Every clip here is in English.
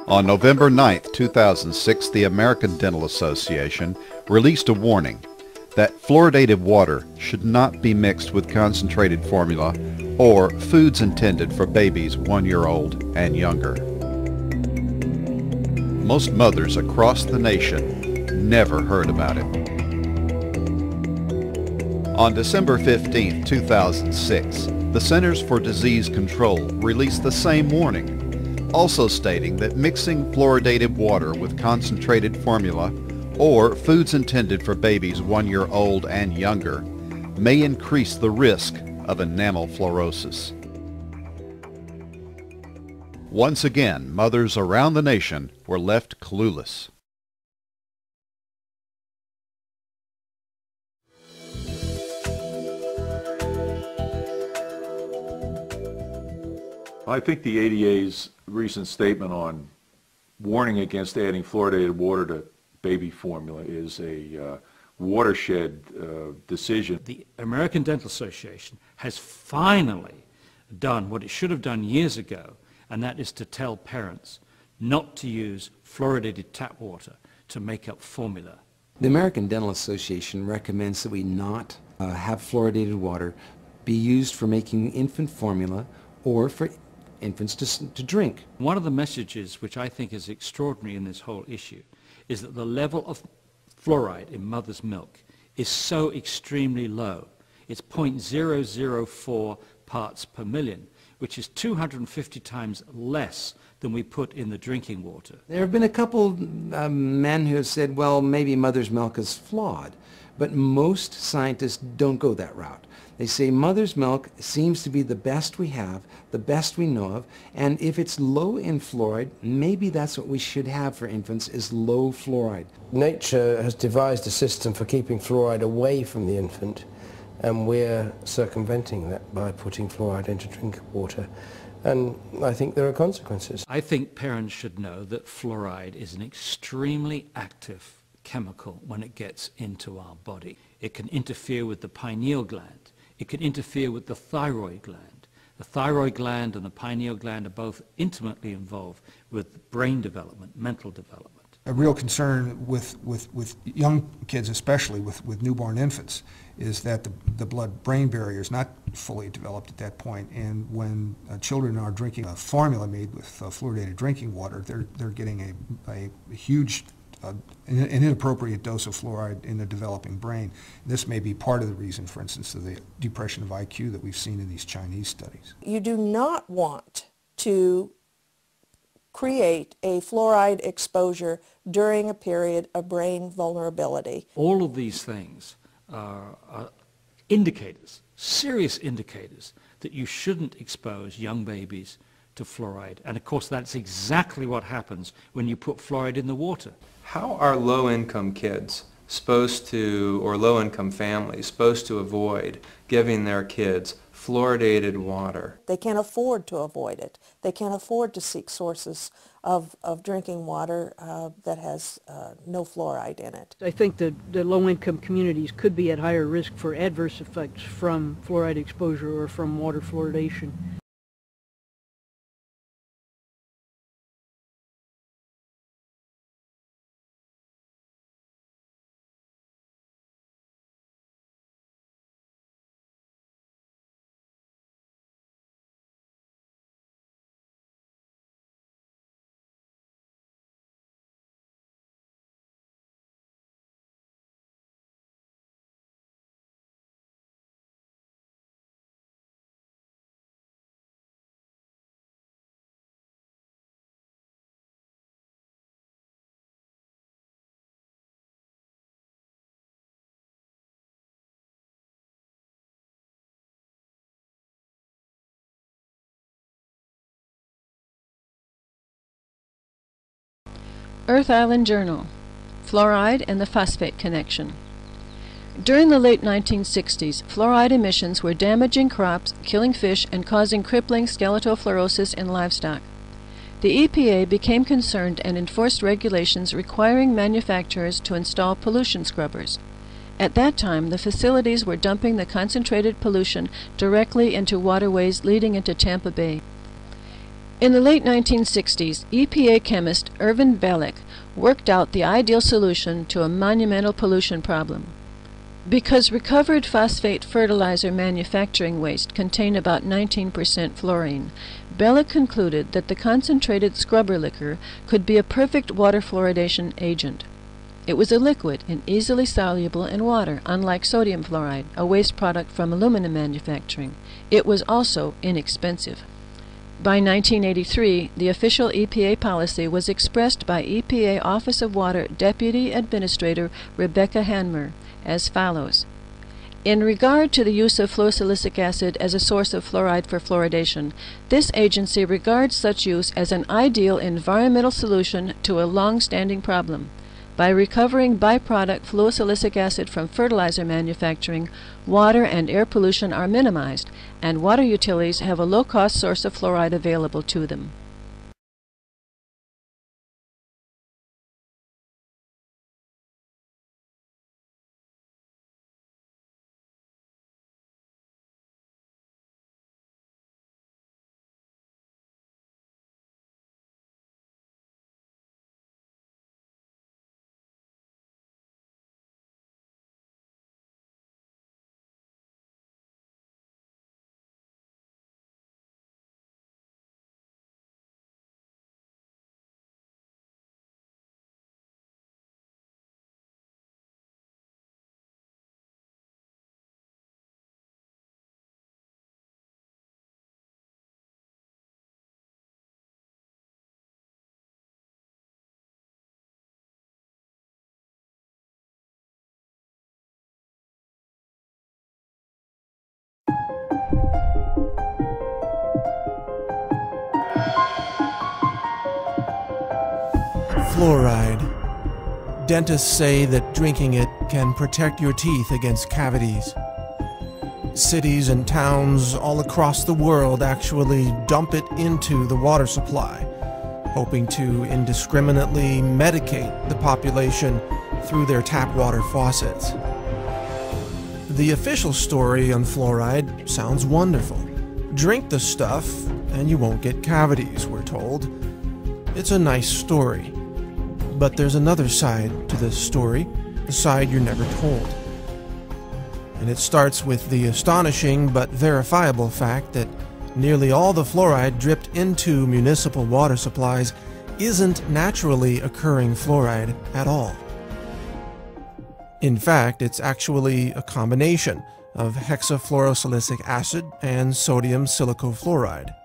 On November 9, 2006, the American Dental Association released a warning that fluoridated water should not be mixed with concentrated formula or foods intended for babies 1 year old and younger. Most mothers across the nation never heard about it. On December 15, 2006, the Centers for Disease Control released the same warning, also stating that mixing fluoridated water with concentrated formula or foods intended for babies 1 year old and younger may increase the risk of enamel fluorosis. Once again, mothers around the nation were left clueless. I think the ADA's recent statement on warning against adding fluoridated water to baby formula is a watershed decision. The American Dental Association has finally done what it should have done years ago, and that is to tell parents not to use fluoridated tap water to make up formula. The American Dental Association recommends that we not have fluoridated water be used for making infant formula or for infants to drink. One of the messages which I think is extraordinary in this whole issue is that the level of fluoride in mother's milk is so extremely low. It's 0.004 parts per million, which is 250 times less than we put in the drinking water. There have been a couple men who have said, well, maybe mother's milk is flawed, but most scientists don't go that route. They say mother's milk seems to be the best we have, the best we know of, and if it's low in fluoride, maybe that's what we should have for infants, is low fluoride. Nature has devised a system for keeping fluoride away from the infant, and we're circumventing that by putting fluoride into drinking water. And I think there are consequences. I think parents should know that fluoride is an extremely active chemical when it gets into our body. It can interfere with the pineal gland. It can interfere with the thyroid gland. The thyroid gland and the pineal gland are both intimately involved with brain development, mental development. A real concern with young kids, especially with newborn infants, is that the blood-brain barrier is not fully developed at that point, and when children are drinking a formula made with fluoridated drinking water, they're getting a huge an inappropriate dose of fluoride in the developing brain. This may be part of the reason, for instance, of the depression of IQ that we've seen in these Chinese studies. You do not want to create a fluoride exposure during a period of brain vulnerability. All of these things are indicators, serious indicators, that you shouldn't expose young babies to fluoride. And of course that's exactly what happens when you put fluoride in the water. How are low-income kids supposed to, or low-income families, supposed to avoid giving their kids fluoridated water? They can't afford to avoid it. They can't afford to seek sources of drinking water that has no fluoride in it. I think that the low-income communities could be at higher risk for adverse effects from fluoride exposure or from water fluoridation. Earth Island Journal, Fluoride and the Phosphate Connection. During the late 1960s, fluoride emissions were damaging crops, killing fish, and causing crippling skeletal fluorosis in livestock. The EPA became concerned and enforced regulations requiring manufacturers to install pollution scrubbers. At that time, the facilities were dumping the concentrated pollution directly into waterways leading into Tampa Bay. In 1972, the EPA issued a rule requiring manufacturers to install pollution scrubbers. At that time, the facilities were dumping the concentrated pollution directly into waterways leading into Tampa Bay. In 1972, the EPA issued a rule requiring manufacturers to install pollution scrubbers. In the late 1960s, EPA chemist Irvin Bellick worked out the ideal solution to a monumental pollution problem. Because recovered phosphate fertilizer manufacturing waste contained about 19% fluorine, Bellick concluded that the concentrated scrubber liquor could be a perfect water fluoridation agent. It was a liquid and easily soluble in water, unlike sodium fluoride, a waste product from aluminum manufacturing. It was also inexpensive. By 1983, the official EPA policy was expressed by EPA Office of Water Deputy Administrator Rebecca Hanmer as follows. In regard to the use of fluorosilicic acid as a source of fluoride for fluoridation, this agency regards such use as an ideal environmental solution to a long-standing problem. By recovering byproduct fluorosilicic acid from fertilizer manufacturing, water and air pollution are minimized, and water utilities have a low-cost source of fluoride available to them. Fluoride. Dentists say that drinking it can protect your teeth against cavities. Cities and towns all across the world actually dump it into the water supply, hoping to indiscriminately medicate the population through their tap water faucets. The official story on fluoride sounds wonderful. Drink the stuff and you won't get cavities, we're told. It's a nice story. But there's another side to this story, the side you're never told. And it starts with the astonishing but verifiable fact that nearly all the fluoride dripped into municipal water supplies isn't naturally occurring fluoride at all. In fact, it's actually a combination of hexafluorosilicic acid and sodium silicofluoride.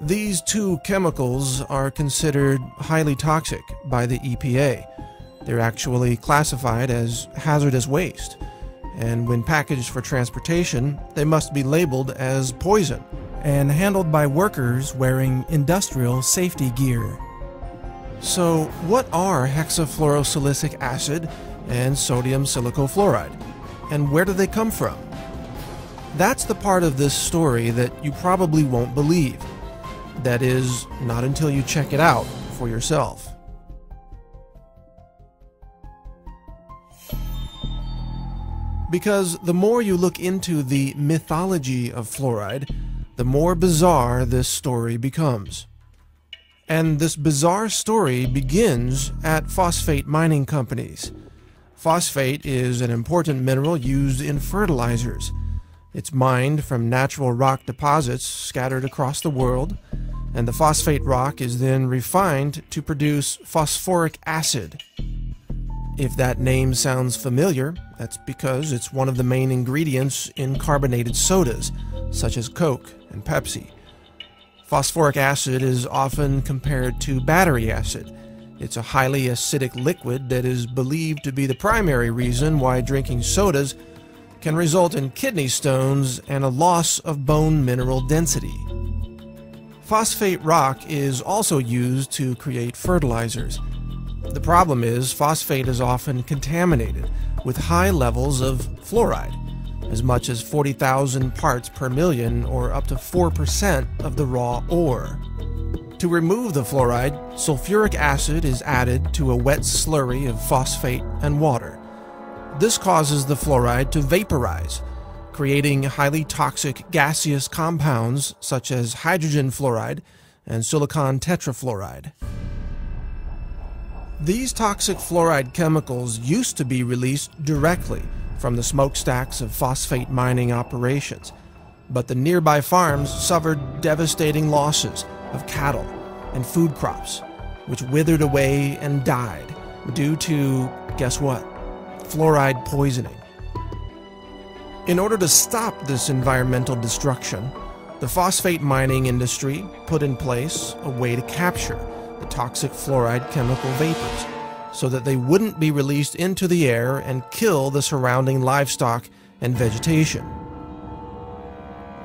These two chemicals are considered highly toxic by the EPA. They're actually classified as hazardous waste, and when packaged for transportation, they must be labeled as poison and handled by workers wearing industrial safety gear. So, what are hexafluorosilicic acid and sodium silicofluoride, and where do they come from? That's the part of this story that you probably won't believe. That is, not until you check it out for yourself. Because the more you look into the mythology of fluoride, the more bizarre this story becomes. And this bizarre story begins at phosphate mining companies. Phosphate is an important mineral used in fertilizers. It's mined from natural rock deposits scattered across the world, and the phosphate rock is then refined to produce phosphoric acid. If that name sounds familiar, that's because it's one of the main ingredients in carbonated sodas, such as Coke and Pepsi. Phosphoric acid is often compared to battery acid. It's a highly acidic liquid that is believed to be the primary reason why drinking sodas can result in kidney stones and a loss of bone mineral density. Phosphate rock is also used to create fertilizers. The problem is phosphate is often contaminated with high levels of fluoride, as much as 40,000 parts per million, or up to 4% of the raw ore. To remove the fluoride, sulfuric acid is added to a wet slurry of phosphate and water. This causes the fluoride to vaporize, creating highly toxic gaseous compounds such as hydrogen fluoride and silicon tetrafluoride. These toxic fluoride chemicals used to be released directly from the smokestacks of phosphate mining operations, but the nearby farms suffered devastating losses of cattle and food crops, which withered away and died due to, guess what? Fluoride poisoning. In order to stop this environmental destruction, the phosphate mining industry put in place a way to capture the toxic fluoride chemical vapors so that they wouldn't be released into the air and kill the surrounding livestock and vegetation.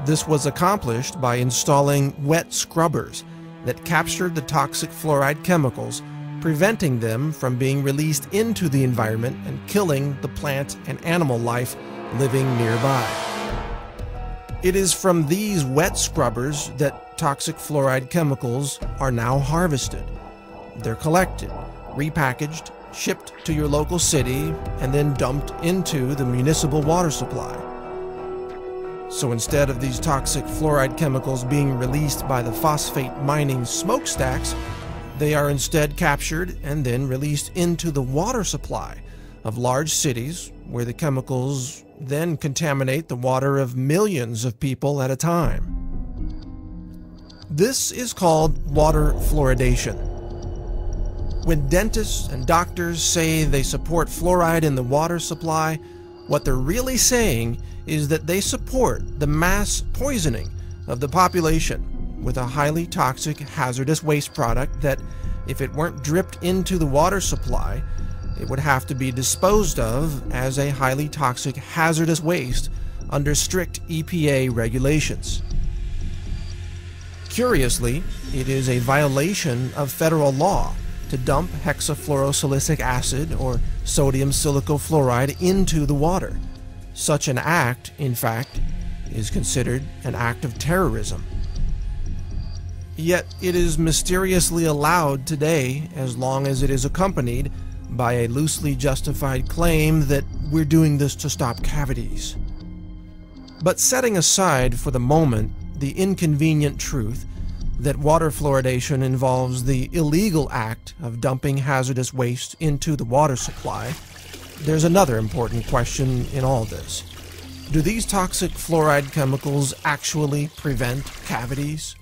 This was accomplished by installing wet scrubbers that captured the toxic fluoride chemicals, preventing them from being released into the environment and killing the plant and animal life living nearby. It is from these wet scrubbers that toxic fluoride chemicals are now harvested. They're collected, repackaged, shipped to your local city, and then dumped into the municipal water supply. So instead of these toxic fluoride chemicals being released by the phosphate mining smokestacks, they are instead captured and then released into the water supply of large cities, where the chemicals then contaminate the water of millions of people at a time. This is called water fluoridation. When dentists and doctors say they support fluoride in the water supply, what they're really saying is that they support the mass poisoning of the population with a highly toxic hazardous waste product that, if it weren't dripped into the water supply, it would have to be disposed of as a highly toxic hazardous waste under strict EPA regulations. Curiously, it is a violation of federal law to dump hexafluorosilicic acid or sodium silicofluoride into the water. Such an act, in fact, is considered an act of terrorism. Yet it is mysteriously allowed today as long as it is accompanied by a loosely justified claim that we're doing this to stop cavities. But setting aside for the moment the inconvenient truth that water fluoridation involves the illegal act of dumping hazardous waste into the water supply, there's another important question in all this. Do these toxic fluoride chemicals actually prevent cavities?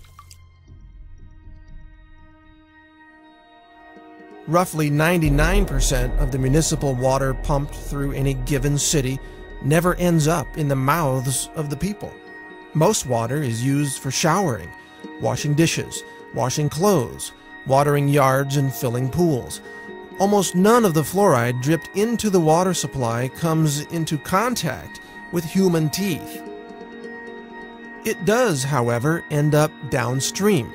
Roughly 99% of the municipal water pumped through any given city never ends up in the mouths of the people. Most water is used for showering, washing dishes, washing clothes, watering yards, and filling pools. Almost none of the fluoride dripped into the water supply comes into contact with human teeth. It does, however, end up downstream,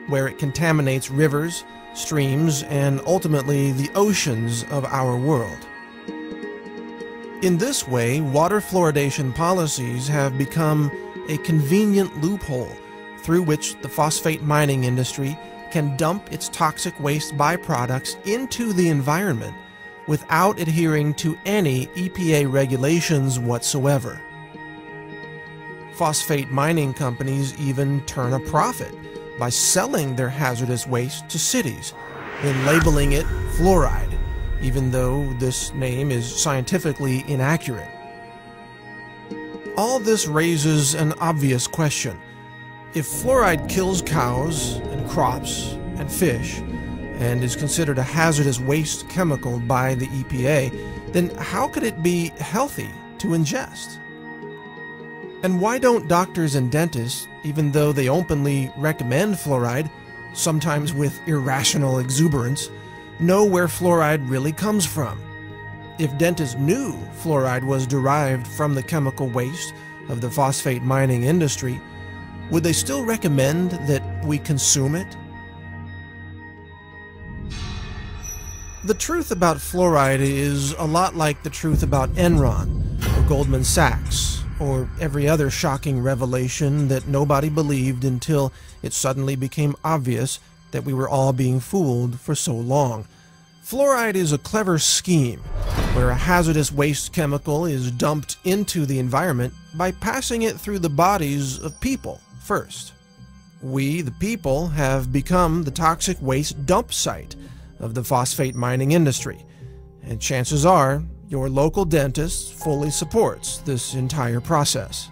where it contaminates rivers, streams, and ultimately the oceans of our world. In this way, water fluoridation policies have become a convenient loophole through which the phosphate mining industry can dump its toxic waste byproducts into the environment without adhering to any EPA regulations whatsoever. Phosphate mining companies even turn a profit by selling their hazardous waste to cities, then labeling it fluoride, even though this name is scientifically inaccurate. All this raises an obvious question. If fluoride kills cows and crops and fish and is considered a hazardous waste chemical by the EPA, then how could it be healthy to ingest? And why don't doctors and dentists, even though they openly recommend fluoride, sometimes with irrational exuberance, know where fluoride really comes from? If dentists knew fluoride was derived from the chemical waste of the phosphate mining industry, would they still recommend that we consume it? The truth about fluoride is a lot like the truth about Enron or Goldman Sachs, or every other shocking revelation that nobody believed until it suddenly became obvious that we were all being fooled for so long. Fluoride is a clever scheme where a hazardous waste chemical is dumped into the environment by passing it through the bodies of people first. We, the people, have become the toxic waste dump site of the phosphate mining industry, and chances are your local dentist fully supports this entire process.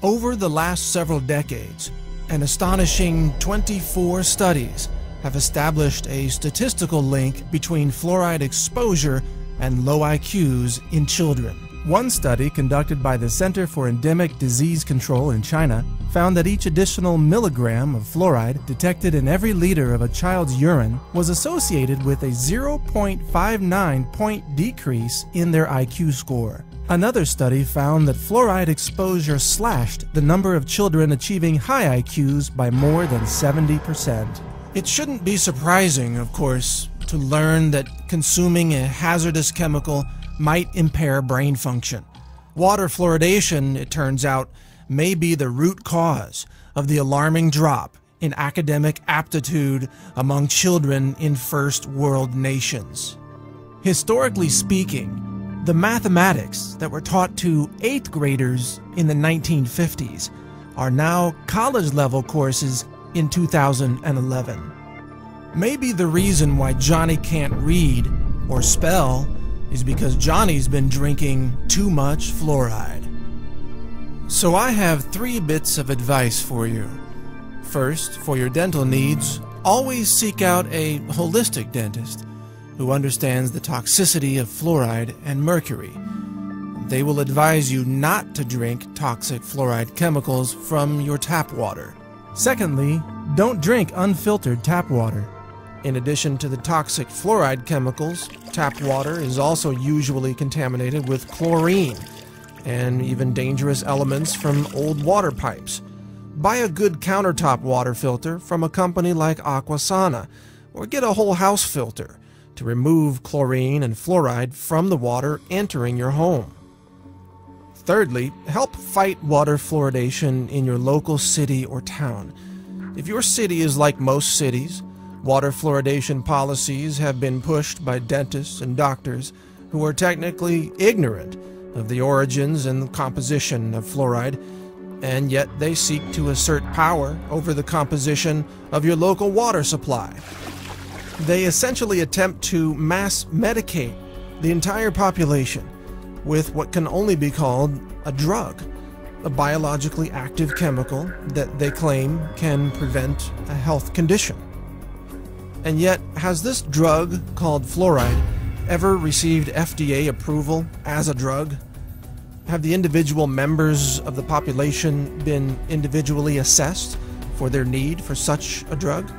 Over the last several decades, an astonishing 24 studies have established a statistical link between fluoride exposure and low IQs in children. One study conducted by the Center for Endemic Disease Control in China found that each additional milligram of fluoride detected in every liter of a child's urine was associated with a 0.59 point decrease in their IQ score. Another study found that fluoride exposure slashed the number of children achieving high IQs by more than 70%. It shouldn't be surprising, of course, to learn that consuming a hazardous chemical might impair brain function. Water fluoridation, it turns out, may be the root cause of the alarming drop in academic aptitude among children in first world nations. Historically speaking, the mathematics that were taught to 8th graders in the 1950s are now college-level courses in 2011. Maybe the reason why Johnny can't read or spell is because Johnny's been drinking too much fluoride. So I have 3 bits of advice for you. First, for your dental needs, always seek out a holistic dentist who understands the toxicity of fluoride and mercury. They will advise you not to drink toxic fluoride chemicals from your tap water. Secondly, don't drink unfiltered tap water. In addition to the toxic fluoride chemicals, tap water is also usually contaminated with chlorine and even dangerous elements from old water pipes. Buy a good countertop water filter from a company like Aquasana, or get a whole house filter to remove chlorine and fluoride from the water entering your home. Thirdly, help fight water fluoridation in your local city or town. If your city is like most cities, water fluoridation policies have been pushed by dentists and doctors who are technically ignorant of the origins and composition of fluoride, and yet they seek to assert power over the composition of your local water supply. They essentially attempt to mass medicate the entire population with what can only be called a drug, a biologically active chemical that they claim can prevent a health condition. And yet, has this drug, called fluoride, ever received FDA approval as a drug? Have the individual members of the population been individually assessed for their need for such a drug?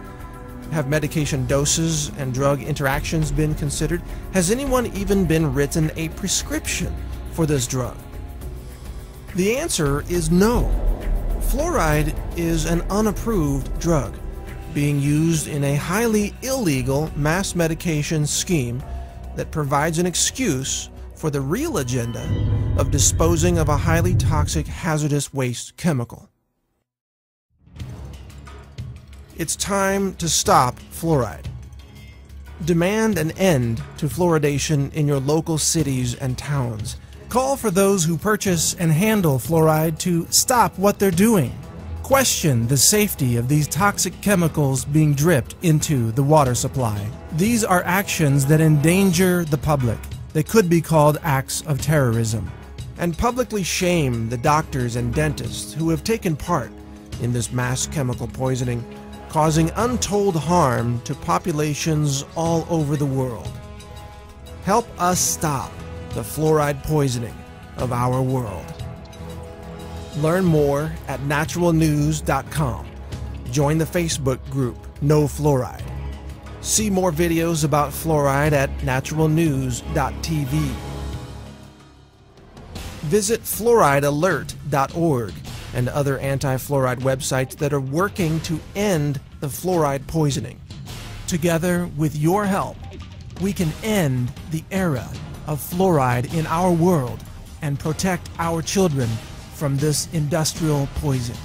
Have medication doses and drug interactions been considered? Has anyone even been written a prescription for this drug? The answer is no. Fluoride is an unapproved drug, being used in a highly illegal mass medication scheme that provides an excuse for the real agenda of disposing of a highly toxic hazardous waste chemical. It's time to stop fluoride. Demand an end to fluoridation in your local cities and towns. Call for those who purchase and handle fluoride to stop what they're doing. Question the safety of these toxic chemicals being dripped into the water supply. These are actions that endanger the public. They could be called acts of terrorism. And publicly shame the doctors and dentists who have taken part in this mass chemical poisoning, causing untold harm to populations all over the world. Help us stop the fluoride poisoning of our world. Learn more at naturalnews.com. Join the Facebook group No Fluoride. See more videos about fluoride at naturalnews.tv. Visit fluoridealert.org and other anti-fluoride websites that are working to end the fluoride poisoning. Together, with your help, we can end the era of fluoride in our world and protect our children from this industrial poison.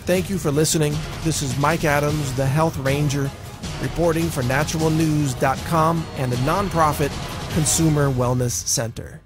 Thank you for listening. This is Mike Adams, the Health Ranger, reporting for naturalnews.com and the nonprofit Consumer Wellness Center.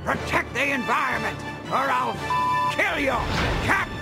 Protect the environment, or I'll kill you! Captain!